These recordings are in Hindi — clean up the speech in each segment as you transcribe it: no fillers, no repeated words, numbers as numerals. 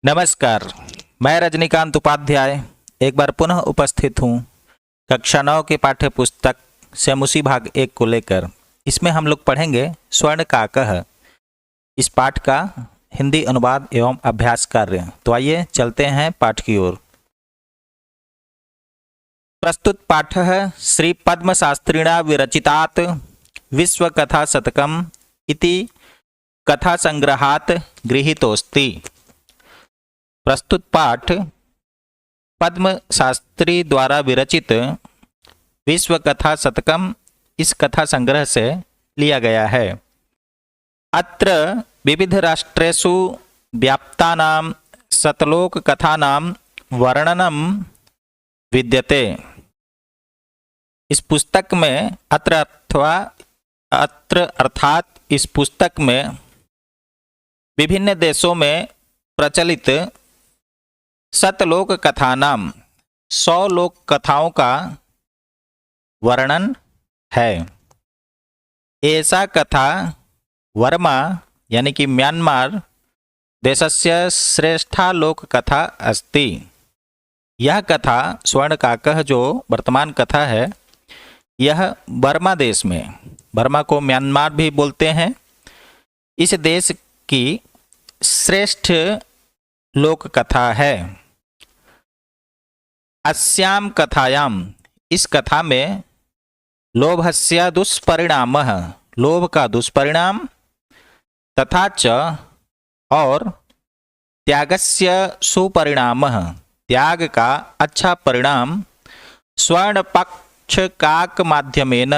नमस्कार, मैं रजनीकांत उपाध्याय एक बार पुनः उपस्थित हूँ कक्षा 9 की पाठ्य पुस्तक सेमुसी भाग 1 को लेकर। इसमें हम लोग पढ़ेंगे स्वर्ण काकः। इस पाठ का हिंदी अनुवाद एवं अभ्यास कार्य। तो आइए चलते हैं पाठ की ओर। प्रस्तुत पाठः श्री पद्मशास्त्रिणा विरचितात् विश्वकथाशतकम् इति कथासंग्रहात् गृहीतोऽस्ति। प्रस्तुत पाठ पद्म शास्त्री द्वारा विरचित विश्व कथा शतकम इस कथा संग्रह से लिया गया है। अत्र विविध राष्ट्रेषु व्याप्तानां शतलोक कथानां वर्णनम विद्यते। इस पुस्तक में अत्र अर्थात इस पुस्तक में विभिन्न देशों में प्रचलित शतलोक कथानाम 100 लोक कथाओं का वर्णन है। ऐसा कथा वर्मा यानी कि म्यांमार देशस्य श्रेष्ठा लोक कथा अस्ति। यह कथा स्वर्ण काकः जो वर्तमान कथा है, यह बर्मा देश में, बर्मा को म्यांमार भी बोलते हैं, इस देश की श्रेष्ठ लोक कथा है। अस्याम कथायाम इस कथा में लोभस्य दुष्परिणामः लोभ का दुष्परिणाम तथा च और त्यागस्य सुपरिणामः त्याग का अच्छा परिणाम स्वर्ण पक्ष काक माध्यमेन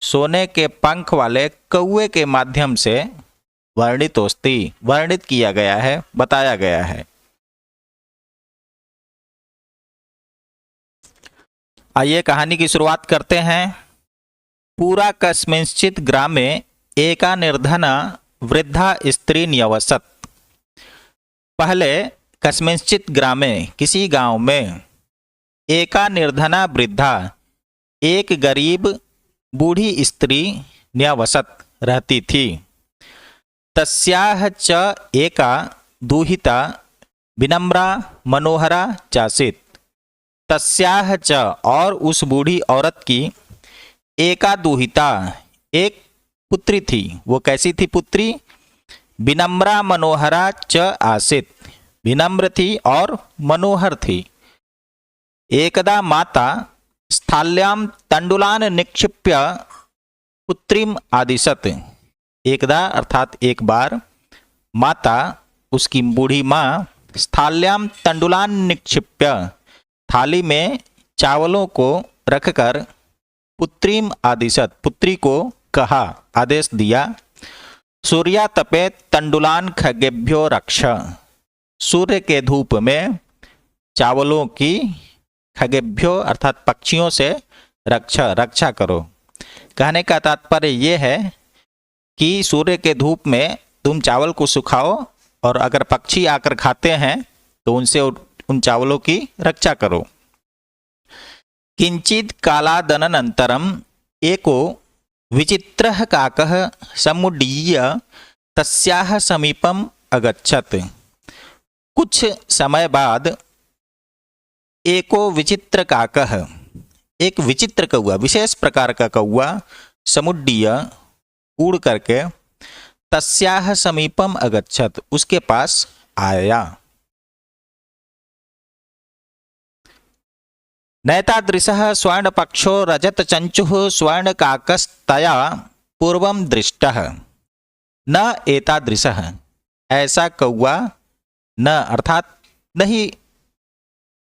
सोने के पंख वाले कौवे के माध्यम से वर्णितोस्ति वर्णित किया गया है, बताया गया है। आइए कहानी की शुरुआत करते हैं। पूरा कस्मिंश्चित् ग्रामे एका निर्धना वृद्धा स्त्री न्यवसत्। पहले कस्मिंश्चित् ग्रामे किसी गांव में एका निर्धना वृद्धा एक गरीब बूढ़ी स्त्री न्यवसत् रहती थी। तस्याह च एका दुहिता विनम्रा मनोहरा चासीत्। तस्याह च और उस बूढ़ी औरत की एका दुहिता एक पुत्री थी। वो कैसी थी पुत्री? विनम्रा मनोहरा च आसीत्, विनम्र थी और मनोहर थी। एकदा माता स्थाल्यां तंडुलान निक्षिप्य पुत्रीम आदिशत्। एकदा अर्थात एक बार माता उसकी बूढ़ी माँ स्थाल्यां तंडुलान निक्षिप्य थाली में चावलों को रखकर पुत्रीम आदिशत पुत्री को कहा, आदेश दिया। सूर्यातपे तंडुलान खगेभ्यो रक्ष। सूर्य के धूप में चावलों की खगेभ्यो अर्थात पक्षियों से रक्षा करो। कहने का तात्पर्य यह है कि सूर्य के धूप में तुम चावल को सुखाओ और अगर पक्षी आकर खाते हैं तो उनसे उन चावलों की रक्षा करो। किंचित कालादनन्तरम एको विचित्रः काकः समुड्डीय तस्याः समीपम अगच्छत्। कुछ समय बाद एको विचित्र काकः एक विचित्र कौवा, विशेष प्रकार का कौवा, समुड्डीय उड़ करके तस्याः समीपम अगच्छत् उसके पास आया। नैतादृशः स्वर्णपक्षो रजतचंचुः स्वर्णकाकस्तया पूर्वं दृष्टः न एतादृशः। ऐसा कौवा न अर्थात नहीं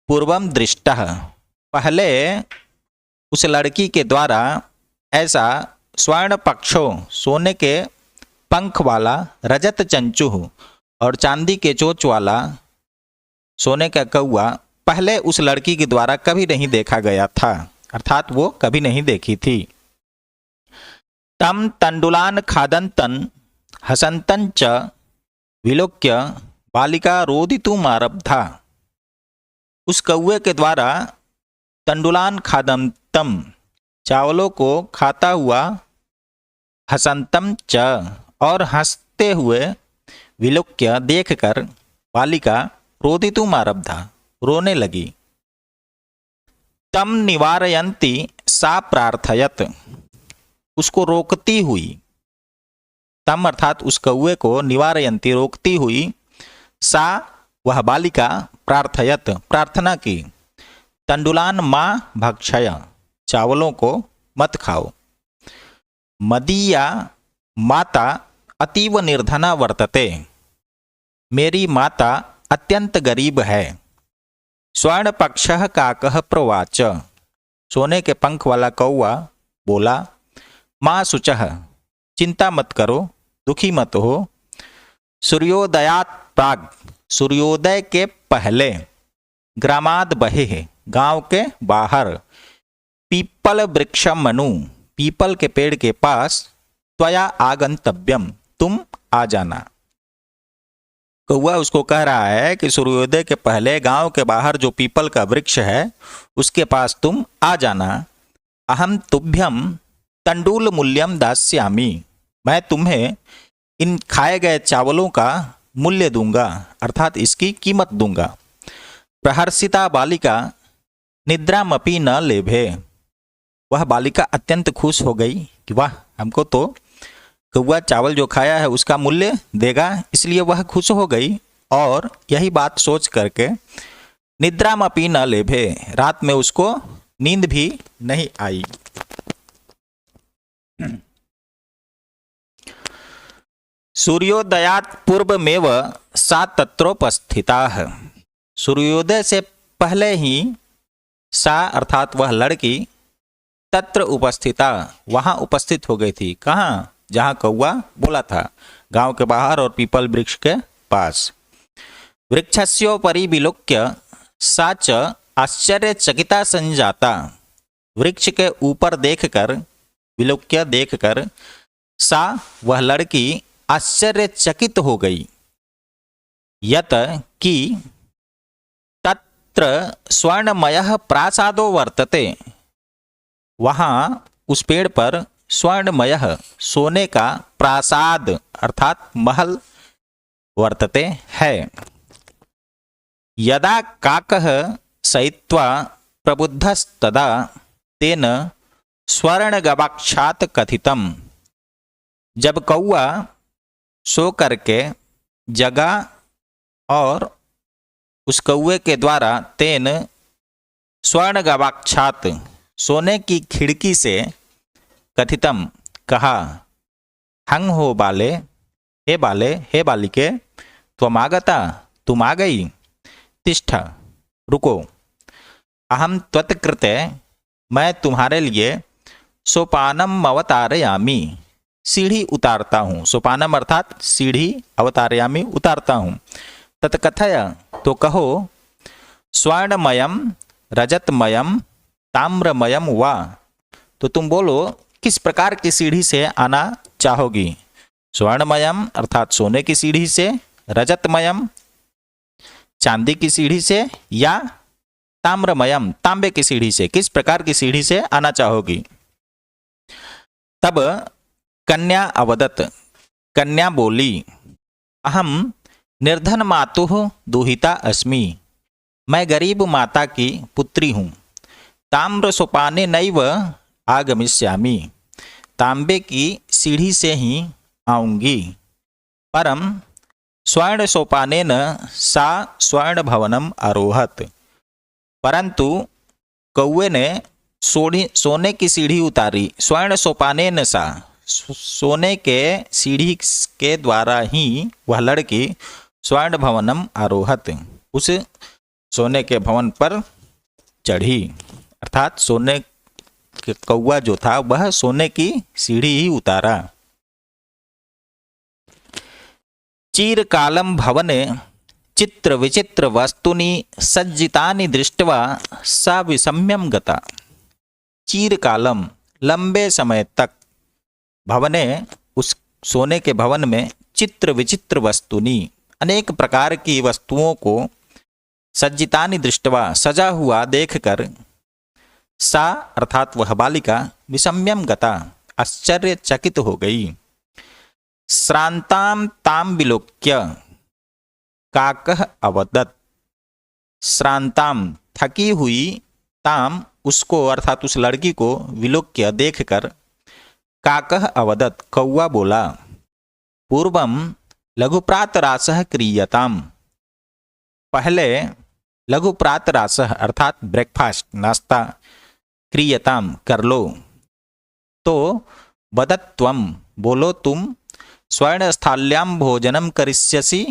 पूर्वं दृष्टः पहले उस लड़की के द्वारा ऐसा स्वर्ण पक्षो सोने के पंख वाला, रजत चंचुः और चांदी के चोंच वाला सोने का कौवा पहले उस लड़की के द्वारा कभी नहीं देखा गया था, अर्थात वो कभी नहीं देखी थी। तम तंडुलान खादंतन हसंतन च विलोक्य बालिका रोदितुम आरब्धा। उस कौवे के द्वारा तंडुलान खादंतम चावलों को खाता हुआ, हसंतम च और हंसते हुए, विलोक्य देखकर, बालिका रोदितुम् आरब्धा, रोने लगी। तम निवारयन्ती सा प्रार्थयत, उसको रोकती हुई। तम अर्थात उस कौए को, निवारयन्ती रोकती हुई, सा वह बालिका, प्रार्थयत प्रार्थना की, तंडुलान माँ भक्षय, चावलों को मत खाओ। मदीया माता अतीव निर्धना वर्तते, मेरी माता अत्यंत गरीब है। स्वर्णपक्षः काकः प्रवाच, सोने के पंख वाला कौवा बोला। माँ शुचः, चिंता मत करो, दुखी मत हो। सूर्योदयात प्राग, सूर्योदय के पहले। ग्रामाद बहिः, गांव के बाहर। पीपल वृक्षम मनु, पीपल के पेड़ के पास। त्वया आगंतव्यम, तुम आ जाना। कौवा उसको कह रहा है कि सूर्योदय के पहले गांव के बाहर जो पीपल का वृक्ष है उसके पास तुम आ जाना। अहम तुभ्यम तंडूल मूल्यम दास्यामि, मैं तुम्हें इन खाए गए चावलों का मूल्य दूंगा, अर्थात इसकी कीमत दूंगा। प्रहर्षिता बालिका निद्रामपि न लेभे, वह बालिका अत्यंत खुश हो गई कि वाह, हमको तो कौवा चावल जो खाया है उसका मूल्य देगा, इसलिए वह खुश हो गई। और यही बात सोच करके निद्रामपि न लेभे, रात में उसको नींद भी नहीं आई। सूर्योदयात पूर्वमेव सा तत्रोपस्थिता, सूर्योदय से पहले ही सा अर्थात वह लड़की तत्र उपस्थिता, वहां उपस्थित हो गई थी। कहाँ? जहां कौवा बोला था, गांव के बाहर और पीपल वृक्ष के पास। वृक्षस्योपरि विलोक्य सा च आश्चर्यचकिता संजाता, वृक्ष के ऊपर देखकर, विलोक्य देखकर, सा वह लड़की आश्चर्यचकित हो गई। यत कि तत्र स्वर्णमयः प्रासादो वर्तते, वहां उस पेड़ पर स्वर्णमयः सोने का प्रासाद अर्थात महल वर्तते है। यदा काकः शयित्वा प्रबुद्धस्तदा तेन स्वर्णगवाक्षात् कथितम्, जब कौवा सो करके जगा और उस कौवे के द्वारा तेन स्वर्णगवाक्षात् सोने की खिड़की से कथितम कहा, हंग हो बाले, हे बाले, हे बालिके, त्वमागता, तुम आ गई। तिष्ठ, रुको। अहम त्वत्कृते, मैं तुम्हारे लिए सोपानम अवतारयामि, सीढ़ी उतारता हूँ। सोपानम अर्थात सीढ़ी, अवतारयामि उतारता हूँ। तत्कथय, तो कहो। स्वर्णमयम रजतमयम ताम्रमयम वा, तो तुम बोलो किस प्रकार की सीढ़ी से आना चाहोगी। स्वर्णमयम अर्थात सोने की सीढ़ी से, रजतमयम चांदी की सीढ़ी से, या ताम्रमयम तांबे की सीढ़ी से, किस प्रकार की सीढ़ी से आना चाहोगी। तब कन्या अवदत, कन्या बोली, अहम निर्धन मातुः दुहिता अस्मि, मैं गरीब माता की पुत्री हूँ। ताम्र सोपाने नैव आगमिष्यामि, तांबे की सीढ़ी से ही आऊंगी। परम स्वर्ण सोपानेन सा स्वर्ण भवनम आरोहत, परंतु कौवे ने सोने की सीढ़ी उतारी। स्वर्ण सोपानेन सा, सोने के सीढ़ी के द्वारा ही वह लड़की स्वर्ण भवनम आरोहत, उस सोने के भवन पर चढ़ी। अर्थात सोने के कौवा जो था वह सोने की सीढ़ी ही उतारा। चीरकालम भवने चित्र विचित्र वस्तुनि सज्जितानि दृष्ट्वा सा विसम्यम गता। चीरकालम लंबे समय तक, भवने उस सोने के भवन में, चित्र विचित्र वस्तुनि अनेक प्रकार की वस्तुओं को, सज्जितानि दृष्ट्वा सजा हुआ देखकर, सा अर्थात वह बालिका विसम्यम गता आश्चर्यचकित हो गई। श्रांताम ताम विलोक्य, काकः अवदत्। श्रांताम थकी हुई ताम उसको अर्थात उस लड़की को विलोक्य देखकर काकः अवदत् कौवा बोला पूर्वम लघुप्रातरासः क्रियताम पहले लघुप्रातरासः अर्थात ब्रेकफास्ट नाश्ता क्रियताम कर लो। तो वदत्वम बोलो तुम स्वर्णस्थाल्याम भोजनम करिष्यसि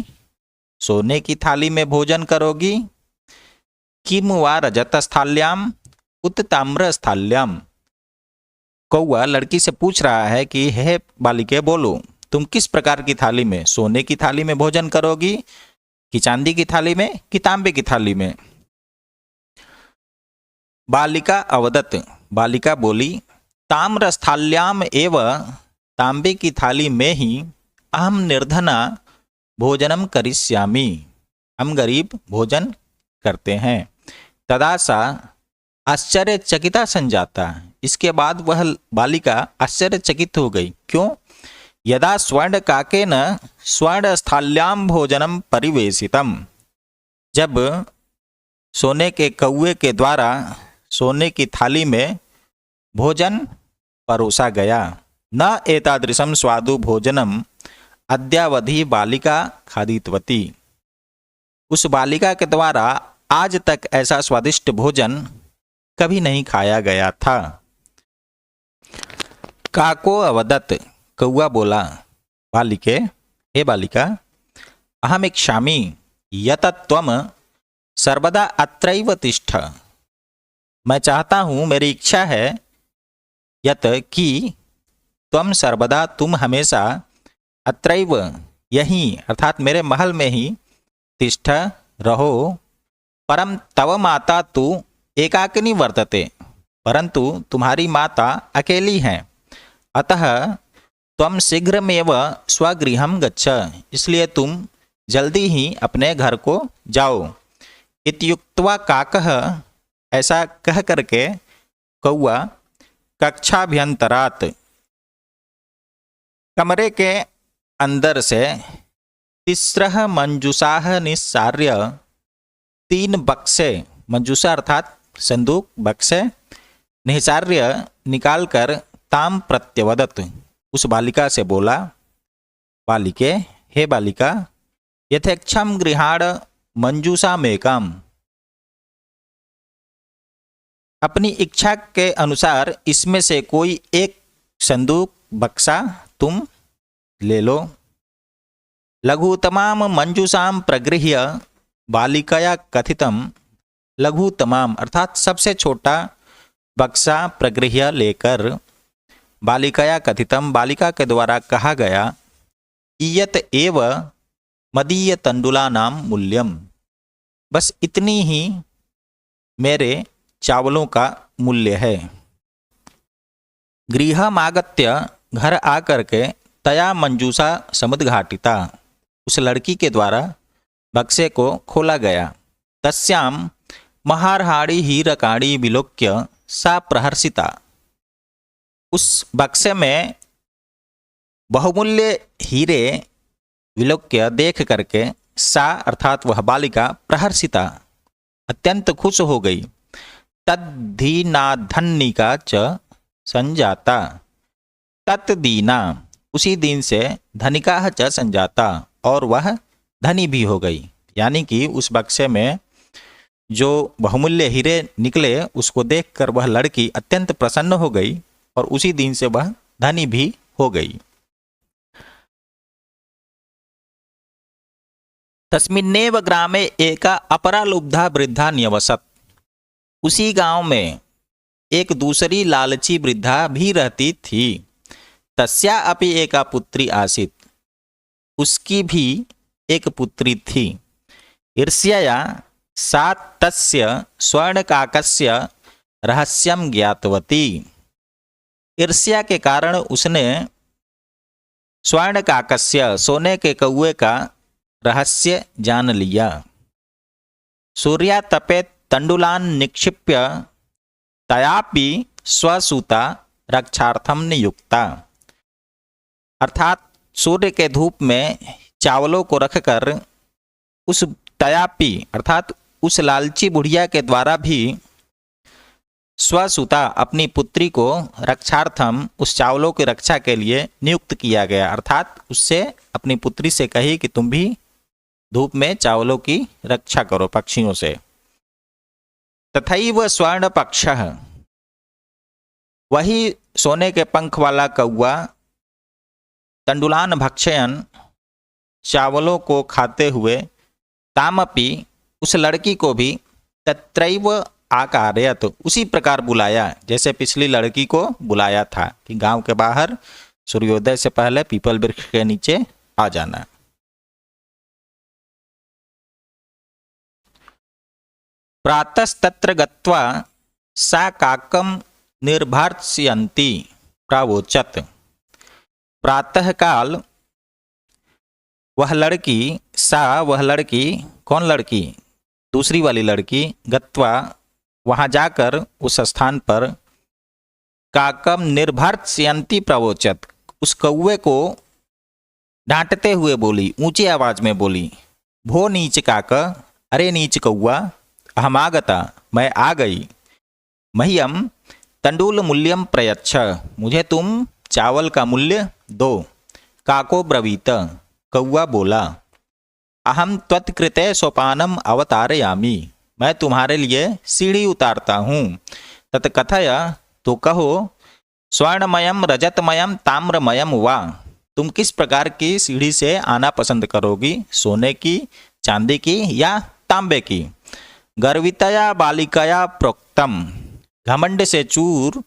सोने की थाली में भोजन करोगी किम वा रजतस्थाल्याम उत ताम्रस्थाल्याम। कौवा लड़की से पूछ रहा है कि हे बालिके बोलो तुम किस प्रकार की थाली में, सोने की थाली में भोजन करोगी कि चांदी की थाली में कि तांबे की थाली में। बालिका अवदत् बालिका बोली ताम्रस्थाल्याम एव तांबे की थाली में ही अहम निर्धना भोजनम करिष्यामि हम गरीब भोजन करते हैं। तदा सा आश्चर्यचकिता संजाता इसके बाद वह बालिका आश्चर्यचकित हो गई। क्यों? यदा स्वर्ण काकेन स्वर्ण स्थाल्याम भोजनम परिवेशितम जब सोने के कौवे के द्वारा सोने की थाली में भोजन परोसा गया। न एतादृशम स्वादु भोजनम अद्यावधि बालिका खादितवती उस बालिका के द्वारा आज तक ऐसा स्वादिष्ट भोजन कभी नहीं खाया गया था। काको अवदत् कौवा बोला बालिके हे बालिका अहम इच्छामि यत त्वम सर्वदा अत्रैव तिष्ठ मैं चाहता हूँ मेरी इच्छा है यत कि त्वम सर्वदा तुम हमेशा अत्रैव यहीं अर्थात मेरे महल में ही तिष्ठ रहो। परम तव माता तु एकाकिनी वर्तते परंतु तुम्हारी माता अकेली हैं। अतः त्वम शीघ्रमेव स्वगृहं गच्छ इसलिए तुम जल्दी ही अपने घर को जाओ। इत्युक्त्वा काकः ऐसा कह करके कौवा कक्षाभ्यंतरात् कमरे के अंदर से तिस्रः मंजूषाः निस्सार्य 3 बक्से मंजूषा अर्थात संदूक बक्से निस्सार्य निकालकर ताम प्रत्यवदत् उस बालिका से बोला बालिके हे बालिका यथेक्षम गृहाण मंजूषामेकाम अपनी इच्छा के अनुसार इसमें से कोई एक संदूक बक्सा तुम ले लो। लघुतमाम मंजूषाम प्रगृह्य बालिकया कथितम लघुतमाम अर्थात सबसे छोटा बक्सा प्रगृह्य लेकर बालिकया कथितम बालिका के द्वारा कहा गया इयत एव मदीय तंडुला नाम मूल्यम बस इतनी ही मेरे चावलों का मूल्य है। गृहमागत्य घर आकर के तया मंजूषा समुद्घाटिता उस लड़की के द्वारा बक्से को खोला गया। तस्याम महारहाड़ी हीरकाणी विलोक्य सा प्रहर्षिता उस बक्से में बहुमूल्य हीरे विलोक्य देख करके सा अर्थात वह बालिका प्रहर्षिता अत्यंत खुश हो गई। तद्धीनाधन्निका च संजाता तत्दीना उसी दिन से धनिका च संजाता और वह धनी भी हो गई। यानी कि उस बक्से में जो बहुमूल्य हीरे निकले उसको देखकर वह लड़की अत्यंत प्रसन्न हो गई और उसी दिन से वह धनी भी हो गई। तस्मिन्नेव ग्रामे एका अपरा लुब्धा वृद्धा न्यवसत् उसी गांव में एक दूसरी लालची वृद्धा भी रहती थी। तस्या अपि एका पुत्री आसीत् उसकी भी एक पुत्री थी। ईर्ष्यया सा तस्य स्वर्णकाकस्य रहस्यं ज्ञातवती ईर्ष्या के कारण उसने स्वर्णकाकस्य सोने के कौवे का रहस्य जान लिया। सूर्यातपे तंडुलान निक्षिप्य तयापि स्वसूता रक्षार्थम नियुक्ता अर्थात सूर्य के धूप में चावलों को रखकर उस तयापी अर्थात उस लालची बुढ़िया के द्वारा भी स्वसुता अपनी पुत्री को रक्षार्थम उस चावलों की रक्षा के लिए नियुक्त किया गया, अर्थात उससे अपनी पुत्री से कही कि तुम भी धूप में चावलों की रक्षा करो पक्षियों से। तथैव स्वर्ण पक्ष, वही सोने के पंख वाला कौआ तंडुलान भक्षयन, चावलों को खाते हुए, तामपि उस लड़की को भी तत्रैव आकारयत, उसी प्रकार बुलाया जैसे पिछली लड़की को बुलाया था कि गांव के बाहर सूर्योदय से पहले पीपल वृक्ष के नीचे आ जाना। प्रातस्तत्र गत्वा सा काकम निर्भर्त्सयन्ती प्रावोचत, प्रातः काल वह लड़की, कौन लड़की? दूसरी वाली लड़की, गत्वा वहां जाकर उस स्थान पर, काकम निर्भर्त्सयन्ती प्रवोचत, उस कौवे को डांटते हुए बोली, ऊंची आवाज में बोली, भो नीच काक, अरे नीच कौआ, अहमागता, मैं आ गई, मह्यम तंडुल मूल्यम प्रयच्छ, मुझे तुम चावल का मूल्य दो। काको ब्रवीत, कौआ बोला, अहम त्वत्कृते सोपानम अवतारयामी, मैं तुम्हारे लिए सीढ़ी उतारता हूँ। तत्कथय, तो कहो, स्वर्णमयम रजतमयम ताम्रमयम वा, तुम किस प्रकार की सीढ़ी से आना पसंद करोगी, सोने की, चांदी की या तांबे की? गर्वितया बालिकया प्रोक्तम, घमंड से चूर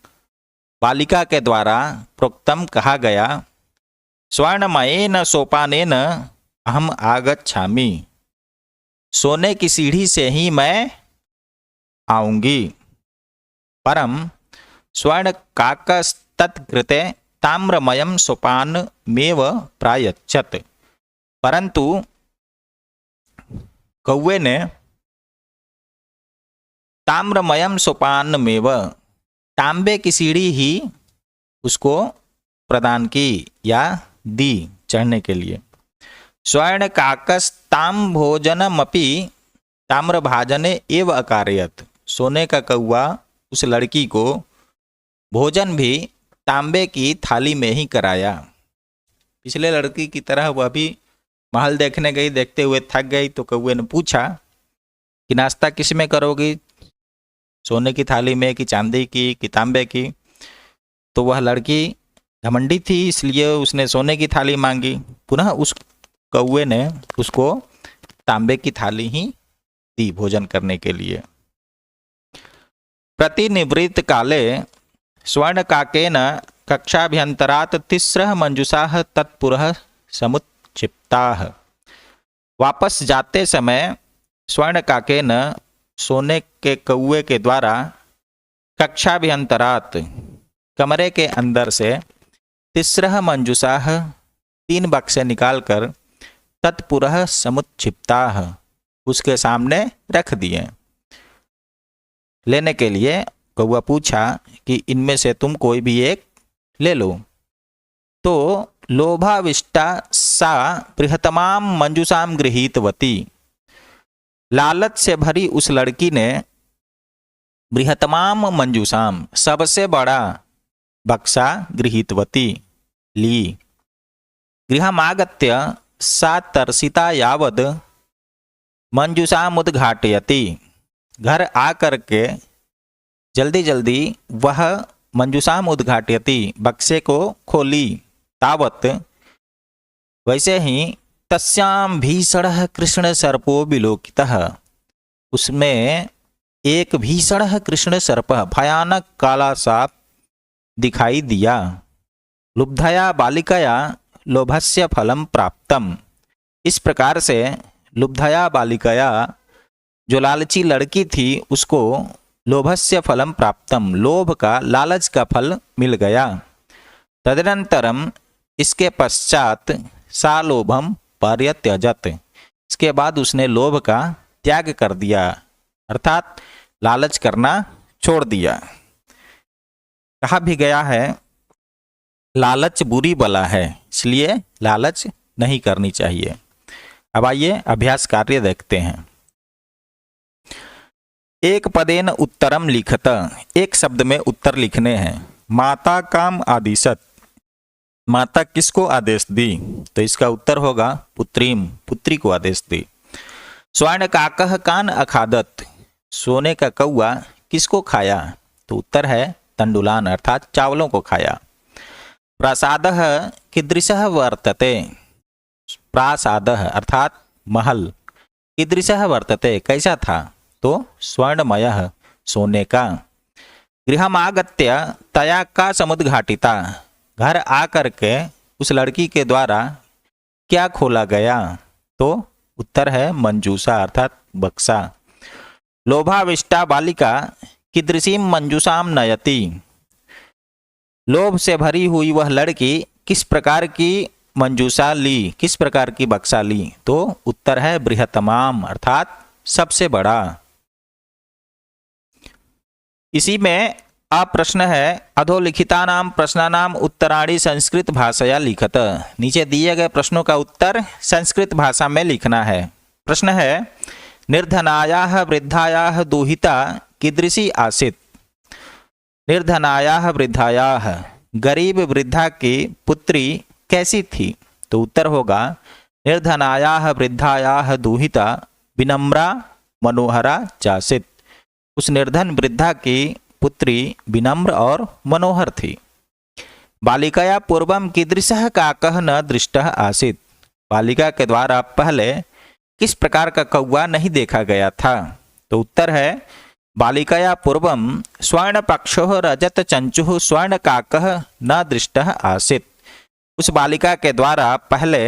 बालिका के द्वारा प्रोक्तम कहा गया, स्वर्णमयेन सोपानेन अहम आगच्छामि, सोने की सीढ़ी से ही मैं आऊंगी। परम स्वर्ण काकस्तत्कृते ताम्रमयम सोपान मेव प्रायच्छत, परंतु कौवे ने ताम्रमयम सोपान मेव, तांबे की सीढ़ी ही उसको प्रदान की या दी चढ़ने के लिए। स्वर्ण काकस्ताम भोजनमपि ताम्रभाजने एव अकारयत, सोने का कौआ उस लड़की को भोजन भी तांबे की थाली में ही कराया। पिछले लड़की की तरह वह भी महल देखने गई, देखते हुए थक गई तो कौए ने पूछा कि नाश्ता किस में करोगी, सोने की थाली में कि चांदी की कि तांबे की? तो वह लड़की घमंडी थी, इसलिए उसने सोने की थाली मांगी। पुनः उस कौए ने उसको तांबे की थाली ही दी भोजन करने के लिए। प्रतिनिवृत्त काले स्वर्ण काकेन कक्षाभ्यंतरात् तिस्रः मंजुषाः तत्पुरः समुत्क्षिप्ताः, वापस जाते समय स्वर्ण काकेन, सोने के कौए के द्वारा, कक्षाभ्यंतरात्, कमरे के अंदर से, तिस्रः मंजुषाः, 3 बक्से निकालकर, तत्पुरः समुत्क्षिप्ताः, उसके सामने रख दिए। लेने के लिए कौआ पूछा कि इनमें से तुम कोई भी एक ले लो। तो लोभाविष्टा सा बृहतमाम मंजुषाम गृहीतवती, लालच से भरी उस लड़की ने बृहतमाम मंजुषाम, सबसे बड़ा बक्सा, गृहीतवती, ली। गृहमागत्य सा तर्षिता यावद मंजुषामुद्घाटयति, घर आकर के जल्दी जल्दी वह मंजुषाम उद्घाटयति, बक्से को खोली, तावत, वैसे ही, तस्याम भीषणः कृष्ण सर्पो विलोकितः, उसमें एक भीषण कृष्ण सर्प, भयानक काला सांप दिखाई दिया। लुब्धया बालिकया लोभस्य फलम प्राप्तम, इस प्रकार से लुब्धया बालिकया, जो लालची लड़की थी, उसको लोभस्य फलम प्राप्तम, लोभ का, लालच का फल मिल गया। तदनंतरम, इसके पश्चात, सा लोभम पर्यत्यजत, इसके बाद उसने लोभ का त्याग कर दिया, अर्थात लालच करना छोड़ दिया। कहा भी गया है लालच बुरी बला है, इसलिए लालच नहीं करनी चाहिए। अब आइए अभ्यास कार्य देखते हैं। एक पदेन उत्तरम लिखत, एक शब्द में उत्तर लिखने हैं। माता काम आदिशत, माता किसको आदेश दी? तो इसका उत्तर होगा पुत्रीम, पुत्री को आदेश दी। स्वर्ण काकह कान अखादत, सोने का कौआ किसको खाया? तो उत्तर है तंडुलान अर्थात चावलों को खाया। प्रासादः कीदृशः वर्तते, प्रासादः अर्थात महल, कीदृशः वर्तते कैसा था? तो स्वर्णमयः सोने का। गृहमागत्य तया का समुद्घाटिता, घर आकर के उस लड़की के द्वारा क्या खोला गया? तो उत्तर है मंजूषा अर्थात बक्सा। लोभाविष्टा बालिका कीदृशीम मंजूषाम नयति, लोभ से भरी हुई वह लड़की किस प्रकार की मंजूषा ली, किस प्रकार की बक्सा ली? तो उत्तर है बृहत्तमाम अर्थात सबसे बड़ा। इसी में अब प्रश्न है अधोलिखितानाम प्रश्नानाम उत्तराणि संस्कृत भाषया लिखत, नीचे दिए गए प्रश्नों का उत्तर संस्कृत भाषा में लिखना है। प्रश्न है निर्धनायाः वृद्धायाः दुहिता कीदृशी आसीत्, निर्धनायाः वृद्धायाः गरीब वृद्धा की पुत्री कैसी थी? तो उत्तर होगा निर्धनायाः वृद्धायाः दुहिता विनम्रा मनोहरा चासित, उस निर्धन वृद्धा की पुत्री विनम्र और मनोहर थी। बालिकाया पूर्वम कीदृशः काकः न दृष्टः आसीत्, बालिका के द्वारा पहले किस प्रकार का कौवा नहीं देखा गया था? तो उत्तर है बालिकाया पूर्वम स्वर्ण पक्षो रजत चंचुः स्वर्ण काकः न दृष्टः आसीत्, उस बालिका के द्वारा पहले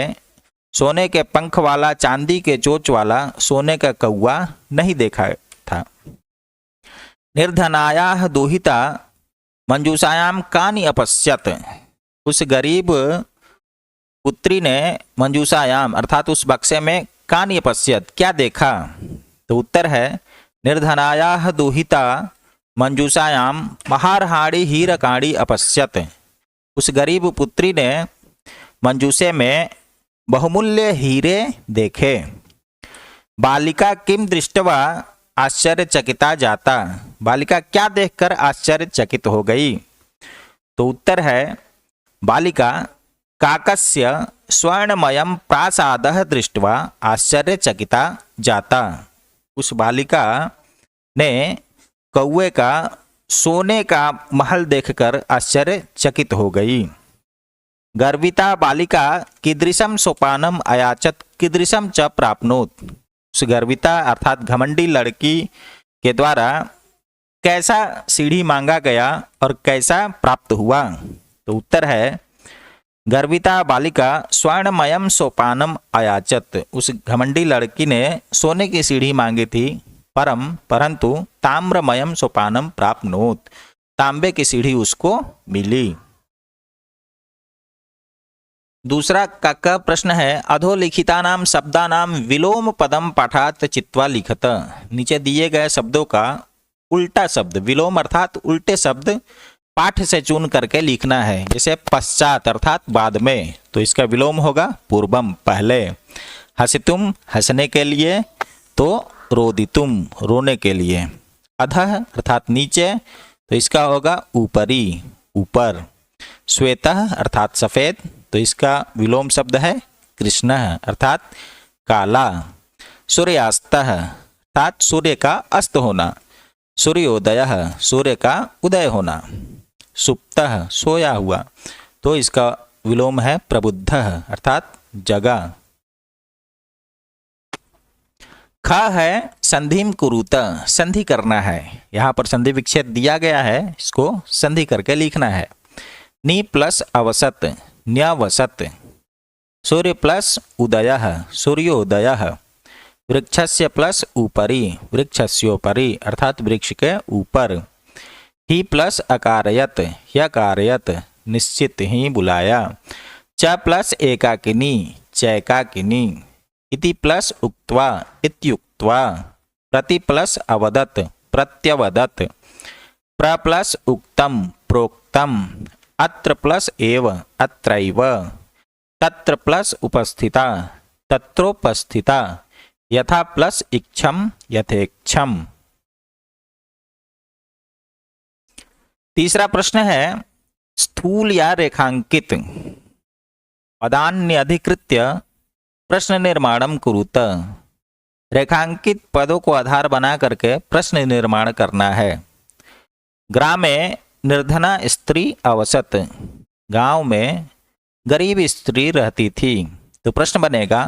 सोने के पंख वाला चांदी के चोंच वाला सोने का कौवा नहीं देखा था। निर्धनायाः दुहिता मंजूषायाम कानि अपश्यत, उस गरीब पुत्री ने मंजूषायाम अर्थात उस बक्से में कानि अपश्यत क्या देखा? तो उत्तर है निर्धनायाः दुहिता मंजूषायाम महारहाड़ी हीरकाणी अपश्यत, उस गरीब पुत्री ने मंजूषे में बहुमूल्य हीरे देखे। बालिका किम दृष्टवा आश्चर्यचकिता जाता, बालिका क्या देखकर आश्चर्यचकित हो गई? तो उत्तर है बालिका काकस्य स्वर्णमयम प्रासादः दृष्ट्वा आश्चर्यचकिता जाता, उस बालिका ने कौवे का सोने का महल देखकर आश्चर्यचकित हो गई। गर्विता बालिका कीदृशम सोपानम अयाचत कीदृशम च प्राप्नोत, उस गर्विता अर्थात घमंडी लड़की के द्वारा कैसा सीढ़ी मांगा गया और कैसा प्राप्त हुआ? तो उत्तर है गर्विता बालिका स्वर्णमयम सोपानम अयाचत, उस घमंडी लड़की ने सोने की सीढ़ी मांगी थी परंतु ताम्रमयम सोपानम प्राप्नोत, तांबे की सीढ़ी उसको मिली। दूसरा का प्रश्न है अधोलिखितानाम शब्दानाम विलोम पदम पाठात चित्वा लिखत, नीचे दिए गए शब्दों का उल्टा शब्द, विलोम अर्थात उल्टे शब्द पाठ से चुन करके लिखना है। जैसे पश्चात अर्थात बाद में, तो इसका विलोम होगा पूर्वम पहले। हसितुम हंसने के लिए, तो रोदितुम रोने के लिए। अधः अर्थात नीचे, तो इसका होगा ऊपरी ऊपर। श्वेतः अर्थात सफेद, तो इसका विलोम शब्द है कृष्णः अर्थात काला। सूर्यास्तः अर्थात सूर्य का अस्त होना। सूर्योदयः सूर्य का उदय होना। सुप्तः सोया हुआ, तो इसका विलोम है प्रबुद्धः अर्थात जगा। ख है संधिम कुरुत, संधि करना है। यहाँ पर संधि विच्छेद दिया गया है, इसको संधि करके लिखना है। नि प्लस अवसत न्यवसत। सूर्य प्लस उदयः सूर्योदयः। वृक्षस्य प्लस ऊपरी वृक्षस्योपरि अर्थात वृक्ष के ऊपर। ही प्लस अकारयत ह्यकारयत निश्चित ही बुलाया। च प्लस एकाकिनी चैकाकिनी। इति प्लस उक्त्वा इत्युक्त्वा। प्रति प्लस अवदत प्रत्यवदत। प्र प्लस उक्तम प्रोक्तम। अत्र प्लस एव अत्रैव। तत्र प्लस उपस्थिता तत्रोपस्थिता, यथा प्लस इक्षम यथेक्षम। तीसरा प्रश्न है स्थूल या रेखांकित पदान्य अधिकृत्य प्रश्न निर्माणम कुरुत। रेखांकित पदों को आधार बना करके प्रश्न निर्माण करना है। ग्रामे निर्धना स्त्री अवसत, गांव में गरीब स्त्री रहती थी। तो प्रश्न बनेगा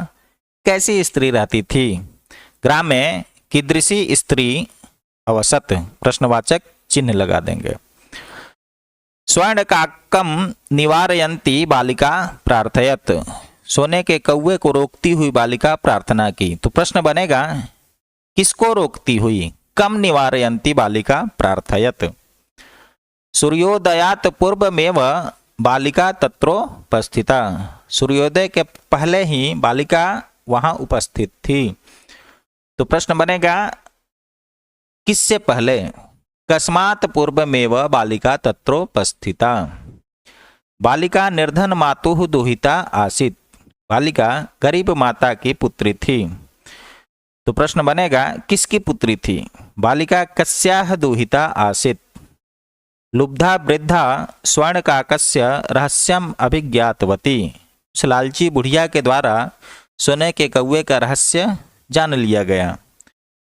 कैसी स्त्री रहती थी। ग्रामे कीदृशी स्त्री अवसत, प्रश्नवाचक चिन्ह लगा देंगे। स्वर्णकाकम निवारयंती बालिका प्रार्थयत, सोने के कौवे को रोकती हुई बालिका प्रार्थना की। तो प्रश्न बनेगा किसको रोकती हुई, कम निवारयंती बालिका प्रार्थयत। सूर्योदयात पूर्वमेव बालिका तत्रोपस्थिता, सूर्योदय के पहले ही बालिका वहां उपस्थित थी। तो प्रश्न बनेगा किससे पहले, कस्मात् पूर्वमेव बालिका तत्रोपस्थिता। बालिका निर्धन मातुः दुहिता आसीत्, बालिका गरीब माता की पुत्री थी। तो प्रश्न बनेगा किसकी पुत्री थी, बालिका कस्याः दुहिता आसीत्। लुब्धा वृद्धा स्वर्णकाकस्य रहस्यम अभिज्ञातवती, उस लालची बुढ़िया के द्वारा सोने के कौवे का रहस्य जान लिया गया।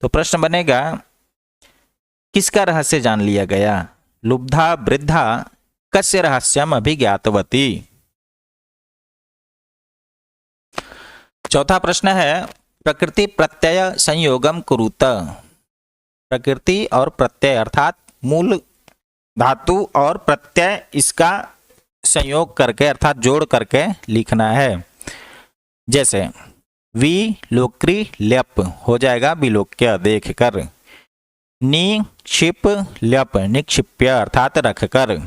तो प्रश्न बनेगा किसका रहस्य जान लिया गया, लुब्धा वृद्धा कस्य रहस्यम अभिज्ञातवती। चौथा प्रश्न है प्रकृति प्रत्यय संयोगम कुरुत। प्रकृति और प्रत्यय अर्थात मूल धातु और प्रत्यय, इसका संयोग करके अर्थात जोड़ करके लिखना है। जैसे विलोक्री ल्यप हो जाएगा विलोक्य देख कर, निक्षिप ल्यप निक्षिप्य अर्थात रख कर,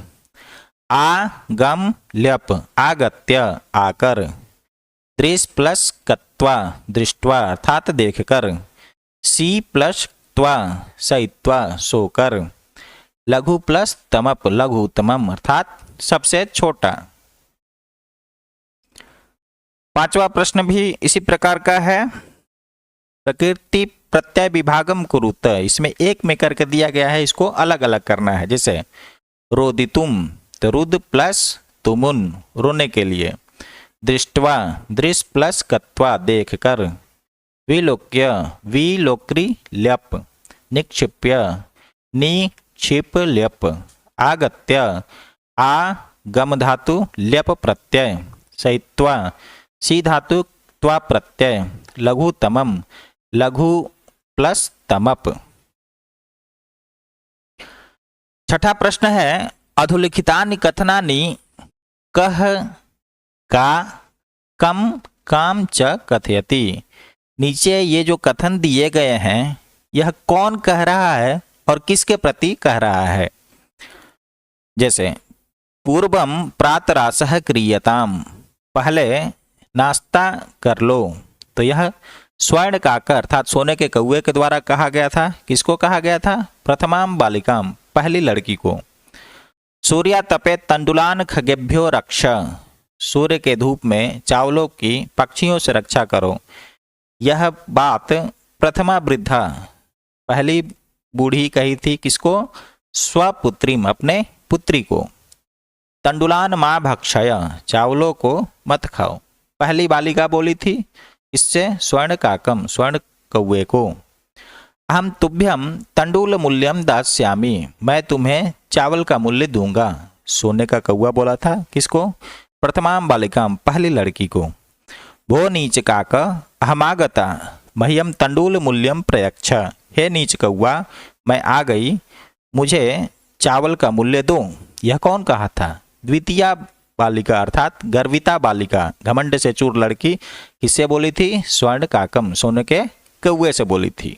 आगम ल्यप आगत्य आकर, दृश प्लस कत्वा दृष्ट्वा अर्थात देख कर, सी प्लस त्वा सहित्वा सोकर, लघु प्लस तमप लघुतमम अर्थात सबसे छोटा। पांचवा प्रश्न भी इसी प्रकार का है, प्रकृति प्रत्यय विभागम कुरुत, इसमें एक में करके दिया गया है, इसको अलग अलग करना है। जैसे रोदितुम, तो रुद प्लस तुमुन रोने के लिए, दृष्टवा दृश प्लस कत्वा देख कर, विलोक्य विलोक्री ल्यप निक्षिप्य निक्षिप ल्यप, आगत्य आ गम धातु ल्यप प्रत्यय, सहित्वा सी धातु त्वा प्रत्यय, लघुतमम लघु प्लस तमप। छठा प्रश्न है अधोलिखितानि कथनानि कह का कम काम च कथयति। नीचे ये जो कथन दिए गए हैं यह कौन कह रहा है और किसके प्रति कह रहा है। जैसे पूर्वम प्रातरासः क्रियताम, पहले नाश्ता कर लो। तो यह स्वर्ण काक अर्थात सोने के कौवे के द्वारा कहा गया था। किसको कहा गया था, प्रथमाम बालिकाम पहली लड़की को। सूर्या तपे तंडुलान खगेभ्यो रक्ष, सूर्य के धूप में चावलों की पक्षियों से रक्षा करो। यह बात प्रथमा वृद्धा पहली बूढ़ी कही थी, किसको, स्वपुत्रीम अपने पुत्री को। तंडुलान माँ भक्षय, चावलों को मत खाओ, पहली बालिका बोली थी। इससे स्वर्ण काकम स्वर्ण कौवे को। अहम तुभ्यम तंडुल मूल्यम दास्यामी, मैं तुम्हें चावल का मूल्य दूंगा। सोने का कौवा बोला था किसको, प्रथमाम बालिकाम पहली लड़की को। भो नीच काक अहमागता मह्यम तंडुल मूल्यम प्रयच्छ, हे नीच कौवा मैं आ गई, मुझे चावल का मूल्य दो। यह कौन कहा था, द्वितीय बालिका अर्थात गर्विता बालिका, घमंड से चूर लड़की किससे बोली थी, स्वर्ण काकम सोने के कौवे से बोली थी।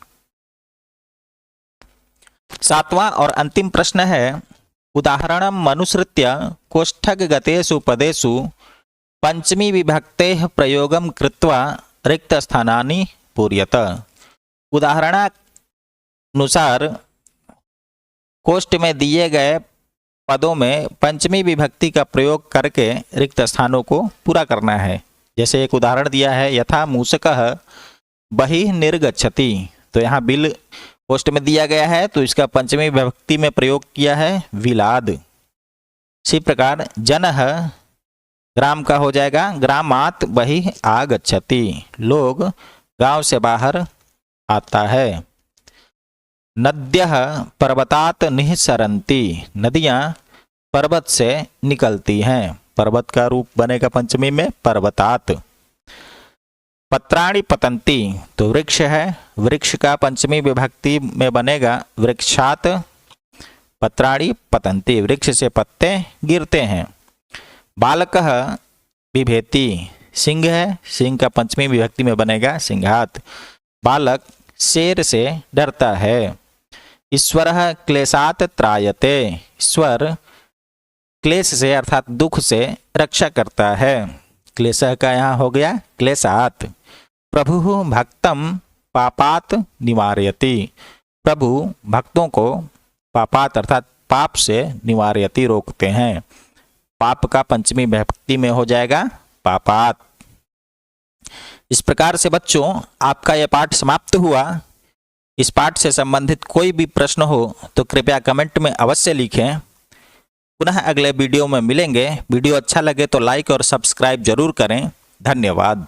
सातवां और अंतिम प्रश्न है उदाहरणम अनुसृत्य कोष्ठक गतेषु पदेषु पंचमी विभक्तेः प्रयोगम कृत्वा रिक्त स्थानानि पूर्यत। उदाहरणानुसार कोष्ठ में दिए गए पदों में पंचमी विभक्ति का प्रयोग करके रिक्त स्थानों को पूरा करना है। जैसे एक उदाहरण दिया है, यथा मूषकः बहिः निर्गच्छति, तो यहाँ बिल पोस्ट में दिया गया है तो इसका पंचमी विभक्ति में प्रयोग किया है विलाद। इसी प्रकार जनः ग्राम का हो जाएगा ग्रामात् बहिः आगच्छति, लोग गांव से बाहर आता है। नद्यः पर्वतात् निःसरन्ति, नदियां पर्वत से निकलती हैं, पर्वत का रूप बनेगा पंचमी में पर्वतात्। पत्राणि पतन्ति, तो वृक्ष है, वृक्ष का पंचमी विभक्ति में बनेगा वृक्षात् पत्राणि पतन्ति, वृक्ष से पत्ते गिरते हैं। बालकः बिभेति, सिंह है, सिंह का पंचमी विभक्ति में बनेगा सिंहात्, बालक शेर से डरता है। ईश्वरः क्लेशात् त्रायते, ईश्वर क्लेश से अर्थात दुख से रक्षा करता है, क्लेशः का यहाँ हो गया क्लेशात्। प्रभुः भक्तं पापात् निवारयति, प्रभु भक्तों को पापात् अर्थात पाप से निवारयति रोकते हैं, पाप का पंचमी विभक्ति में हो जाएगा पापात्। इस प्रकार से बच्चों आपका यह पाठ समाप्त हुआ। इस पाठ से संबंधित कोई भी प्रश्न हो तो कृपया कमेंट में अवश्य लिखें। पुनः अगले वीडियो में मिलेंगे। वीडियो अच्छा लगे तो लाइक और सब्सक्राइब जरूर करें। धन्यवाद।